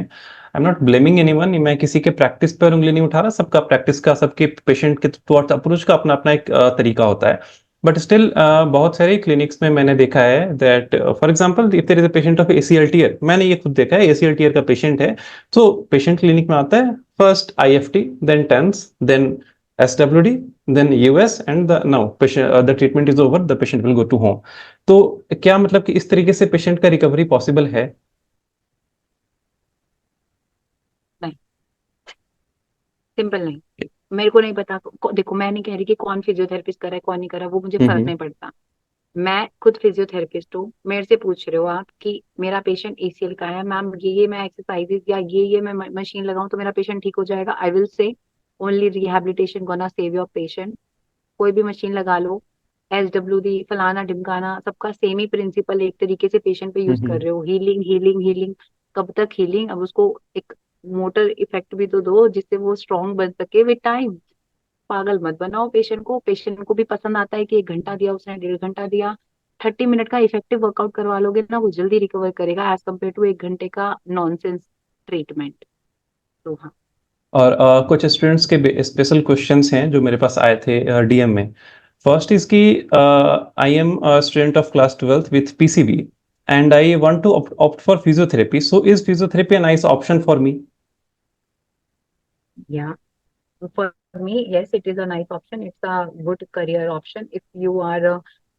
आई एम नॉट ब्लेमिंग एनीवन, मैं किसी के प्रैक्टिस पर उंगली नहीं उठा रहा, सबका प्रैक्टिस का, सबके पेशेंट के टुवर्ड्स अप्रोच का अपना अपना एक तरीका होता है। बट स्टिल बहुत सारे क्लिनिक्स में मैंने देखा है that for example if there is a patient of ACL tear, मैंने ये खुद देखा है, एसीएल टीयर का पेशेंट है, तो पेशेंट क्लिनिक में आता है, first IFT, then TENS, then SWD, then US, and the now patient the treatment is over, the patient will go to home. तो क्या मतलब कि इस तरीके से पेशेंट का रिकवरी पॉसिबल है? नहीं, सिंपल नहीं। मेरे को नहीं पता, देखो मैं नहीं कह रही कि कौन फिजियोथेरेपिस्ट कर रहा है कौन नहीं कर रहा, वो मुझे फर्क हम्म नहीं पड़ता। मैं खुद फिजियोथेरेपिस्ट हूँ, मेरे से पूछ रहे हो आप कि मेरा पेशेंट एसीएल का है मैम, ये मैं एक्सरसाइजेस या ये मैं मशीन लगाऊं तो मेरा पेशेंट ठीक हो जाएगा। I will say only rehabilitation gonna save your patient. कोई भी मशीन लगा लो, SWD फलाना ढिमकाना, सबका सेम ही प्रिंसिपल एक तरीके से पेशेंट पे यूज कर हम्म। रहे हो। हीलिंग हीलिंग हीलिंग, कब तक हीलिंग? अब उसको एक मोटर इफेक्ट भी तो दो जिससे वो स्ट्रांग बन सके विद टाइम। पागल मत बनाओ पेशेंट को। पेशेंट को भी पसंद आता है कि 1 घंटा दिया उसने, 1.5 घंटा दिया। 30 मिनट का इफेक्टिव वर्कआउट करवा लोगे ना, वो जल्दी रिकवर करेगा एज कम्पेयर टू 1 घंटे का नॉनसेंस ट्रीटमेंट। तो हाँ। और कुछ स्टूडेंट्स के स्पेशल क्वेश्चंस हैं जो मेरे पास आए थे डीएम में। फर्स्ट इज कि I am student of class 12th with PCB and I want to opt for physiotherapy, so is physiotherapy a nice option for me? या for me, yes, it is a nice option. It's a good career option. If you are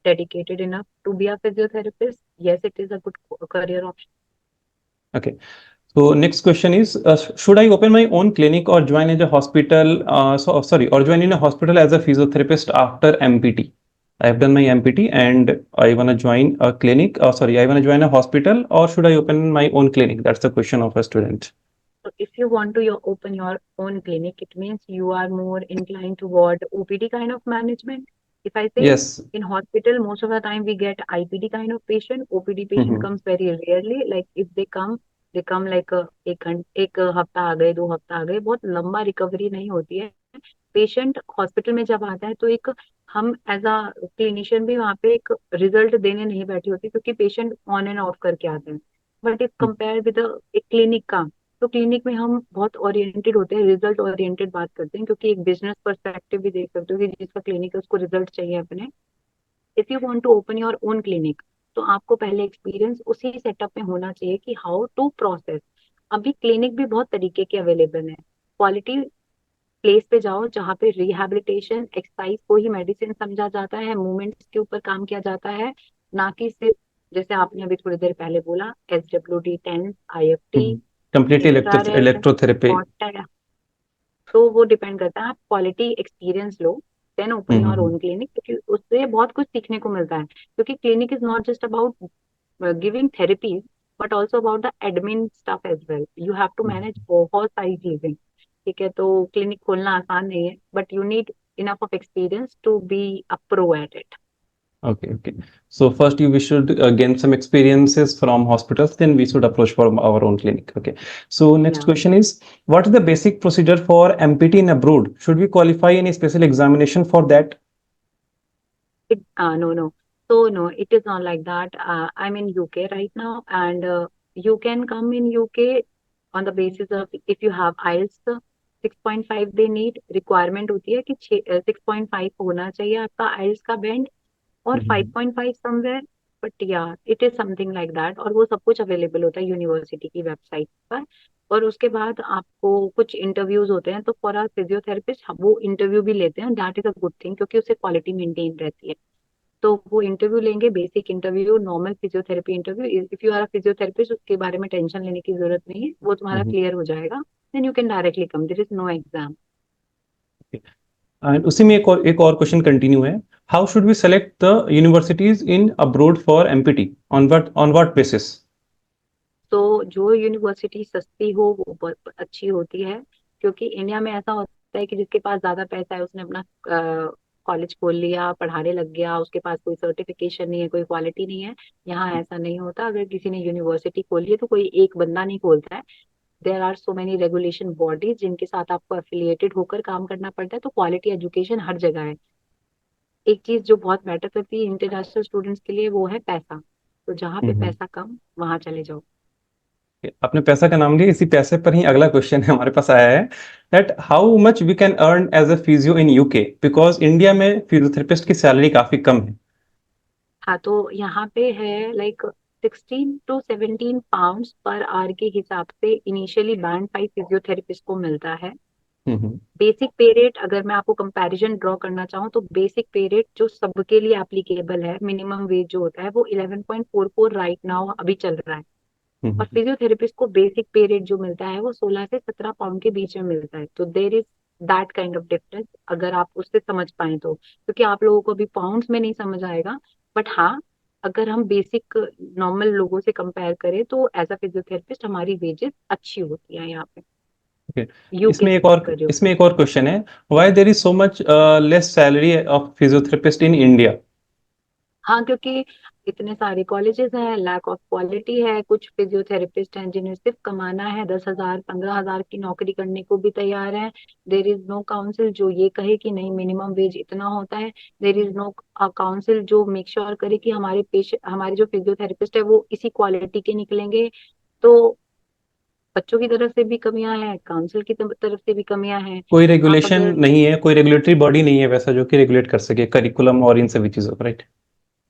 dedicated enough to be a physiotherapist, yes, it is a good career option. Okay. So next question is, should I open my own clinic or join as a hospital? Or join in a hospital as a physiotherapist after MPT. I have done my MPT and I want to join a clinic. I want to join a hospital, or should I open my own clinic? That's the question of a student. So if you want to open your own clinic, it means you are more inclined toward OPD kind of management. If I say Yes. in hospital, most of the time we get IPD kind of patient. OPD patient Mm-hmm. comes very rarely. Like if they come like एक हफ्ता आ गए, 2 हफ्ता आ गए, बहुत लंबा recovery नहीं होती है। पेशेंट हॉस्पिटल में जब आता है तो एक हम एज अ क्लिनिशियन भी वहाँ पे एक रिजल्ट देने नहीं बैठी होती, क्योंकि पेशेंट ऑन एंड ऑफ करके आते हैं। बट इफ कंपेयर विद एक क्लिनिक का, तो क्लिनिक में हम बहुत ओरिएंटेड होते हैं, रिजल्ट ओरिएंटेड बात करते हैं, क्योंकि एक बिजनेस पर्सपेक्टिव भी देख सकते हो कि जिसका क्लिनिक है उसको रिजल्ट चाहिए अपने। If you want to open your own clinic, तो आपको पहले एक्सपीरियंस उसी सेटअप में होना चाहिए कि हाउ टू प्रोसेस। अभी क्लिनिक भी बहुत तरीके के अवेलेबल है। क्वालिटी प्लेस पे जाओ जहाँ पे रिहैबिलिटेशन एक्सरसाइज को ही मेडिसिन समझा जाता है, मूवमेंट्स के ऊपर काम किया जाता है, ना कि सिर्फ जैसे आपने अभी थोड़ी देर पहले बोला SWD 10 IFT completely infrared electrotherapy. Hot. तो वो डिपेंड करता है, आप क्वालिटी एक्सपीरियंस लो, then open your hmm own clinic, क्योंकि उससे बहुत कुछ सीखने को मिलता है। क्योंकि clinic is not just about giving therapies but also about the admin stuff as well, you have to manage बहुत सारी चीजें। ठीक है, तो क्लिनिक खोलना आसान नहीं है, but you need enough of experience to be a pro at it. Okay, okay. So first we should gain some experiences from hospitals, then we should approach for our own clinic. Okay. So next या question is, what is the basic procedure for MPT in abroad? Should we qualify any special examination for that? no, no. So no, it is not like that. I'm in UK right now, and you can come in UK on the basis of if you have IELTS 6.5 they need requirement होती है कि 6.5 होना चाहिए आपका IELTS का band, और Mhm. 5.5 somewhere, but या it is something like that, और वो सब कुछ अवेलेबल होता है यूनिवर्सिटी की वेबसाइट पर। और उसके बाद आपको कुछ इंटरव्यूज होते हैं, तो फॉर आर फिजियोथेरेपिस्ट वो इंटरव्यू भी लेते हैं, that is a good thing, क्योंकि उससे क्वालिटी मेंटेन रहती है। तो वो इंटरव्यू लेंगे, basic interview, normal physiotherapy interview, if you are a physiotherapist उसके बारे में टेंशन लेने की जरूरत नहीं है, वो तुम्हारा Mhm. क्लियर हो जाएगा, then you can directly come, there is no exam. Okay. And उसी में एक और क्वेश्चन कंटिन्यू है. How should we select the universities in abroad for MPT? On what basis? तो जो यूनिवर्सिटी सस्ती हो वो बहुत अच्छी होती है, क्योंकि इंडिया में ऐसा होता है कि जिसके पास ज्यादा पैसा है उसने अपना कॉलेज खोल लिया, पढ़ाने लग गया, उसके पास कोई सर्टिफिकेशन नहीं है, कोई क्वालिटी नहीं है। यहाँ ऐसा नहीं होता, अगर किसी ने यूनिवर्सिटी खोली है तो कोई एक बंदा नहीं खोलता है, there are so many regulation bodies जिनके साथ आपको एफिलिएटेड होकर काम करना पड़ता है, तो क्वालिटी एजुकेशन हर जगह है। एक चीज जो बहुत मैटर करती है इंटरनेशनल स्टूडेंट्स के लिए वो है पैसा, तो जहाँ पे हम्म. पैसा कम वहां चले जाओ। आपने पैसा का नाम लिया, इसी पैसे पर ही अगला क्वेश्चन है हमारे पास आया है, that how much we can earn as a physio in UK, because India में फिजियोथेरेपिस्ट की सैलरी काफी कम है. हाँ, तो यहाँ पे है like 16 to 17 pound per hour के हिसाब से इनिशियली बैंड 5 फिजियोथेरेपिस्ट को मिलता है। हम्म. बेसिक पे रेट अगर मैं आपको कंपैरिजन ड्रॉ करना चाहूँ, तो बेसिक पे रेट जो सबके लिए एप्लीकेबल है, मिनिमम वेज जो होता है वो 11.44 राइट नाउ अभी चल रहा है। और हम्म. फिजियोथेरेपिस्ट को बेसिक पे रेट जो मिलता है वो 16 से 17 पाउंड के बीच में मिलता है, तो there is that kind of difference, अगर आप उससे समझ पाए तो, क्योंकि आप लोगों को अभी पाउंड्स में नहीं समझ आएगा। बट हाँ, अगर हम बेसिक नॉर्मल लोगों से कंपेयर करें तो एज अ फिजियोथेरेपिस्ट हमारी वेजेस अच्छी होती है यहाँ पे, Okay. यूके इसमें की एक बात और कर रही हूँ। इसमें एक और क्वेश्चन है, why there is so much less salary of physiotherapist in India? हाँ, क्योंकि इतने सारे कॉलेजेस हैं, लैक ऑफ क्वालिटी है, कुछ फिजियोथेरेपिस्ट हैं जिन्हें सिर्फ कमाना है, 10,000 15,000 की नौकरी करने को भी तैयार है। देर इज नो काउंसिल जो ये कहे कि नहीं मिनिमम वेज इतना होता है, देर इज नो काउंसिल जो मेक श्योर करे कि हमारे पेशेंट, हमारे जो फिजियोथेरेपिस्ट है वो इसी क्वालिटी के निकलेंगे। तो बच्चों की तरफ से भी कमियां हैं, काउंसिल की तरफ से भी कमियां हैं। कोई आप रेगुलेशन अगर, नहीं है, कोई रेगुलेटरी बॉडी नहीं है वैसा जो कि रेगुलेट कर सके करिकुलम और इन सभी चीजों को, राइट?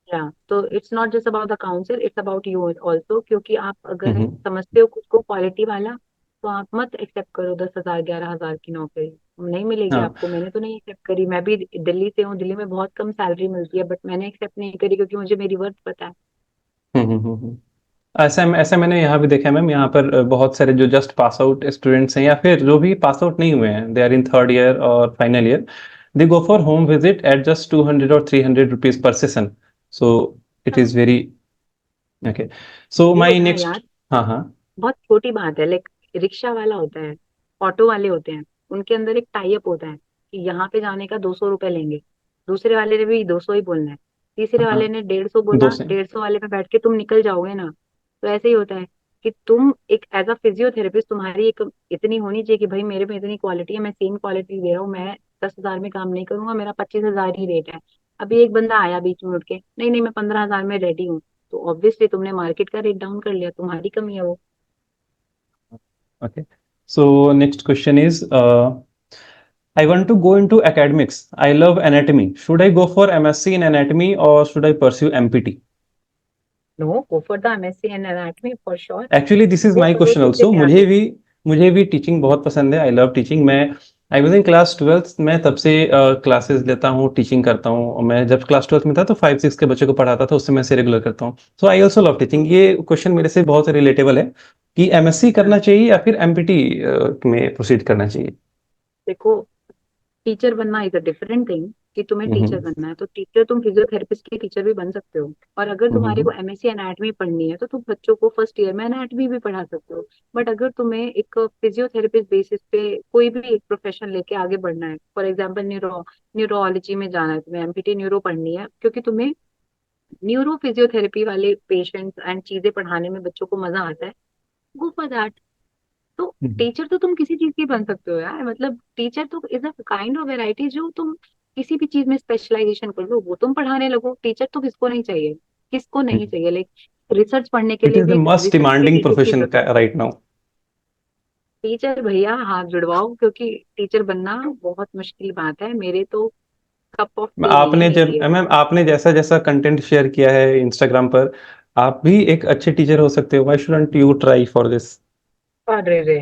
या तो it's not just about the council, it's about you also, क्योंकि आप अगर हम्म. समझते हो खुद को क्वालिटी वाला, तो आप मत एक्सेप्ट करो 10,000 11,000 की नौकरी, नहीं मिलेगी हाँ. आपको। मैंने तो नहीं एक्सेप्ट करी, मैं भी दिल्ली से हूँ, दिल्ली में बहुत कम सैलरी मिलती है, बट मैंने एक्सेप्ट नहीं करी क्योंकि मुझे मेरी वर्थ पता है। हम्म. ऐसा मैंने यहाँ भी देखा है मैम, यहाँ पर बहुत सारे जो जस्ट पास आउट स्टूडेंट्स हैं या फिर जो भी पास आउट नहीं हुए हैं, they are in third year और final year, they go for home visit at just 200 और 300 rupees per session. So it is very okay. So ये माई होता है नेक्स्ट. यार, हाँ, हाँ. बहुत छोटी बात है, लाइक रिक्शा वाला होता है, ऑटो वाले होते हैं, उनके अंदर एक टाई अप होता है कि यहाँ पे जाने का 200 रुपये लेंगे, दूसरे वाले ने भी 200 ही बोलना है, तीसरे हाँ, वाले ने 150 दो बोला, से. 150 वाले में बैठ के तुम निकल जाओगे ना। तो ऐसे ही होता है कि तुम एक एज अ फिजियोथेरेपिस्ट तुम्हारी एक इतनी होनी चाहिए कि भाई मेरे में इतनी क्वालिटी है, मैं सेम क्वालिटी दे रहा हूँ, मैं 10,000 में काम नहीं करूंगा, मेरा 25,000 ही रेट है। अभी एक बंदा आया बीच में उठ के, नहीं नहीं मैं 15,000 में रेडी हूँ, तो ऑब्वियसली तुमने मार्केट का रेट डाउन कर लिया, तुम्हारी कमी है वो। Okay. So next question is, I want to go into academics. I love anatomy. Should I go for MSc in anatomy or should I pursue MPT? No, go for the MSc in anatomy for sure, actually this is वो my करो question तो also. फिर यहाँ मुझे भी teaching बहुत पसंद है. I love teaching. मैं I was in class twelfth. मैं तब से क्लासेस लेता हूँ, टीचिंग करता हूँ। और मैं जब क्लास ट्वेल्थ में था तो 5 6 के बच्चों को पढ़ाता था, उससे मैं से रेगुलर करता हूँ। सो आई ऑल्सो लव टीचिंग। ये क्वेश्चन मेरे से बहुत रिलेटेबल है कि एमएससी करना हाँ, चाहिए या फिर एमपीटी में प्रोसीड करना चाहिए। देखो, टीचर बनना इज अ डिफरेंट थिंग। कि तुम्हें टीचर हम्म। बनना है तो टीचर, तुम फिजियोथेरेपिस्ट के टीचर भी बन सकते हो। और अगर तुम्हारे हम्म। को एमएससी एनाटॉमी पढ़नी है तो तुम बच्चों को फर्स्ट ईयर में एनाटॉमी भी पढ़ा सकते हो। बट अगर तुम्हें एक फिजियोथेरेपिस्ट बेसिस पे कोई भी एक प्रोफेशन लेके आगे बढ़ना है, फॉर एग्जाम्पल न्यूरोलॉजी में जाना है, तुम्हें एमपीटी न्यूरो पढ़नी है क्योंकि तुम्हें न्यूरो फिजियोथेरेपी वाले पेशेंट्स एंड चीजें पढ़ाने में बच्चों को मजा आता है, गो फॉर दैट। तो हम्म। टीचर तो तुम किसी चीज की बन सकते हो यार। मतलब टीचर तो is a kind of variety, जो तुम किसी भी चीज में स्पेशलाइजेशन कर लो वो तुम पढ़ाने लगो। टीचर तो किसको नहीं चाहिए, किसको नहीं चाहिए। लाइक रिसर्च पढ़ने के इट लिए इज द भी एक मोस्ट रिसर्च के डिमांडिंग टीचर की प्रोफेशन जरूरत है। Right now. टीचर भैया हाथ जुड़वाओ, क्योंकि टीचर बनना बहुत मुश्किल बात है। मेरे तो कप ऑफ टी नहीं है आपने जब मेरी ये। मैम आपने जैसा जैसा कंटेंट शेयर किया है इंस्टाग्राम पर, आप भी एक अच्छे टीचर हो सकते हो। Why shouldn't you try for this? अरे रे,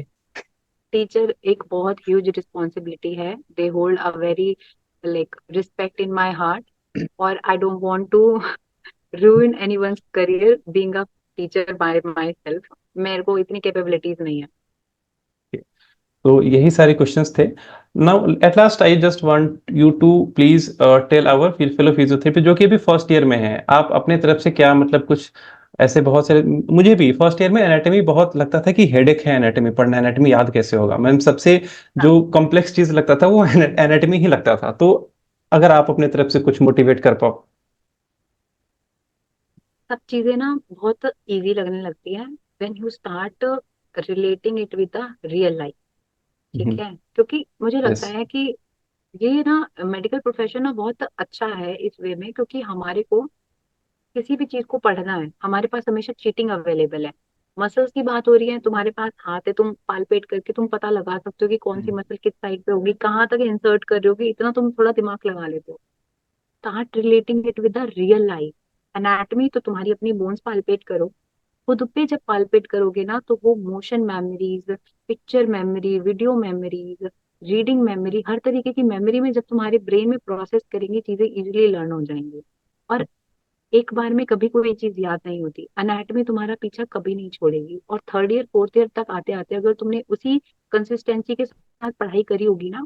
टीचर एक बहुत ह्यूज रिस्पॉन्सिबिलिटी है। They hold a very like respect in my heart. और I don't want to ruin anyone's career being a teacher by myself। मेरे को इतनी कैपेबिलिटीज नहीं है। तो यही सारे क्वेश्चंस थे। Now at last I just want you to please tell our fellow physiotherapy जो कि अभी फर्स्ट ईयर में है, आप अपने तरफ से क्या मतलब कुछ ऐसे बहुत सारे। मुझे भी फर्स्ट ईयर में एनाटॉमी बहुत लगता था कि हेडेक है एनाटॉमी पढ़ना, एनाटॉमी याद कैसे होगा। मैम सबसे हाँ, जो कॉम्प्लेक्स चीज लगता था वो एनाटॉमी ही लगता था। तो अगर आप अपने तरफ से कुछ मोटिवेट कर पाओ। सब चीजें ना बहुत इजी लगने लगती है when you start relating it with the real life. ठीक है, क्योंकि मुझे यस। लगता है कि ये ना मेडिकल प्रोफेशन ना बहुत अच्छा है इस वे में, क्योंकि हमारे को किसी भी चीज को पढ़ना है हमारे पास हमेशा चीटिंग अवेलेबल है। मसल्स की बात हो रही है, तुम्हारे पास हाथ है, तुम पालपेट करके तुम पता लगा सकते हो कि कौन सी मसल किस साइड पे होगी, कहाँ तक इंसर्ट कर रहे होगी, इतना तुम थोड़ा दिमाग लगा लेते हो। Start relating it with the real life. Anatomy तो तुम्हारी अपनी बोन्स पालपेट करो। खुद पे जब पालपेट करोगे ना तो वो motion memories, picture memory, video memories, reading memory, हर तरीके की मेमोरी में जब तुम्हारे ब्रेन में प्रोसेस करेंगे चीजें इजीली लर्न हो जाएंगी। और एक बार में कभी कोई चीज याद नहीं होती। अनाटमी तुम्हारा पीछा कभी नहीं छोड़ेगी। और थर्ड ईयर फोर्थ ईयर तक आते आते अगर तुमने उसी कंसिस्टेंसी के साथ पढ़ाई करी होगी ना,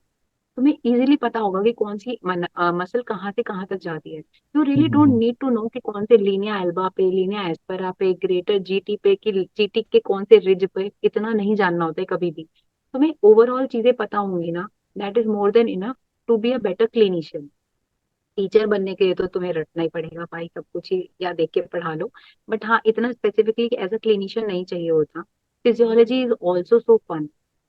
तुम्हें इजीली पता होगा कि कौन सी मसल कहाँ से कहाँ तक जाती है। You really don't need to know कि कौन से लीनिया एल्बा पे, लीनिया एस्पेरा पे, ग्रेटर जीटी पे, कि जीटी के कौन से रिज पे, इतना नहीं जानना होता है कभी भी। तुम्हें ओवरऑल चीजें पता होंगी ना, that is more than enough to be a better clinician. Teacher बनने के लिए तो तुम्हें रटना ही पड़ेगा भाई, सब कुछ ही या देख के पढ़ा लो। बट हाँ, इतना स्पेसिफिकली एज अ क्लिनिशियन नहीं चाहिए होता। Physiology is also so fun,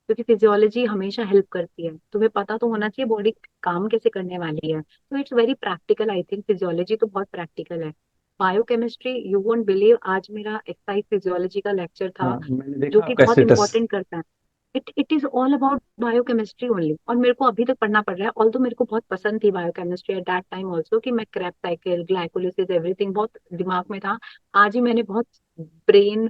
क्योंकि फिजियोलॉजी हमेशा हेल्प करती है। तुम्हें पता तो होना चाहिए बॉडी काम कैसे करने वाली है। तो it's very practical, I think physiology तो बहुत प्रैक्टिकल है। बायोकेमिस्ट्री, यू वोंट बिलीव, आज मेरा एक्सरसाइज फिजियोलॉजी का लेक्चर था, हाँ, मैंने जो देखा कि आपका बहुत स्टेटस। इंपॉर्टेंट करता है। It is all about biochemistry only. और मेरे को अभी तक पढ़ना पड़ रहा है, ऑल्दो मेरे को बहुत पसंद थी biochemistry at that time also, कि मैं क्रैप साइकिल, ग्लाइकोलिसिस, एवरीथिंग बहुत दिमाग में था। आज ही मैंने बहुत ब्रेन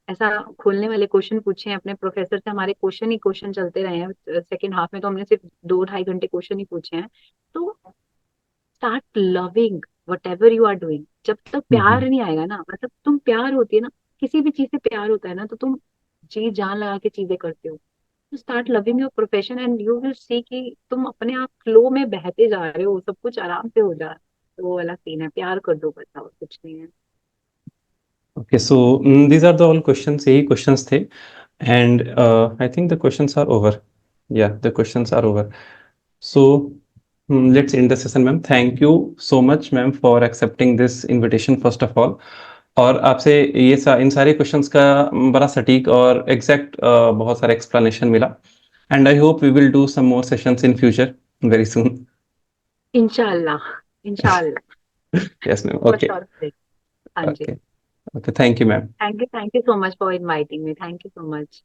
ऐसा खोलने वाले क्वेश्चन पूछे हैं अपने प्रोफेसर से। हमारे क्वेश्चन ही क्वेश्चन चलते रहे हैं सेकेंड हाफ में, तो हमने सिर्फ 2 2.5 घंटे क्वेश्चन ही पूछे हैं। तो start loving whatever you are doing. जब तक प्यार नहीं आएगा ना, मतलब तुम प्यार होती है ना, किसी भी चीज से प्यार होता है ना, तो तुम जी जान लगा के चीजें करते हो। Start loving your profession and you will see कि तुम अपने आप फ्लो में बहते जा रहे हो, सब कुछ आराम से हो जा रहा है। तो वो वाला सीन है, प्यार कर दो, बस और कुछ नहीं है। Okay, so these are the all questions, यही questions थे। And I think the questions are over. Yeah, the questions are over. So let's end the session, ma'am. Thank you so much, ma'am, for accepting this invitation first of all. और आपसे इन सारे questions का बड़ा सटीक और exact बहुत सारा explanation मिला। And I hope we will do some more sessions in future very soon. इंशाल्लाह, इंशाल्लाह, yes ma'am. For okay. Sure. हाँ जी। Okay. Okay, thank you ma'am. Thank you so much for inviting me, thank you so much.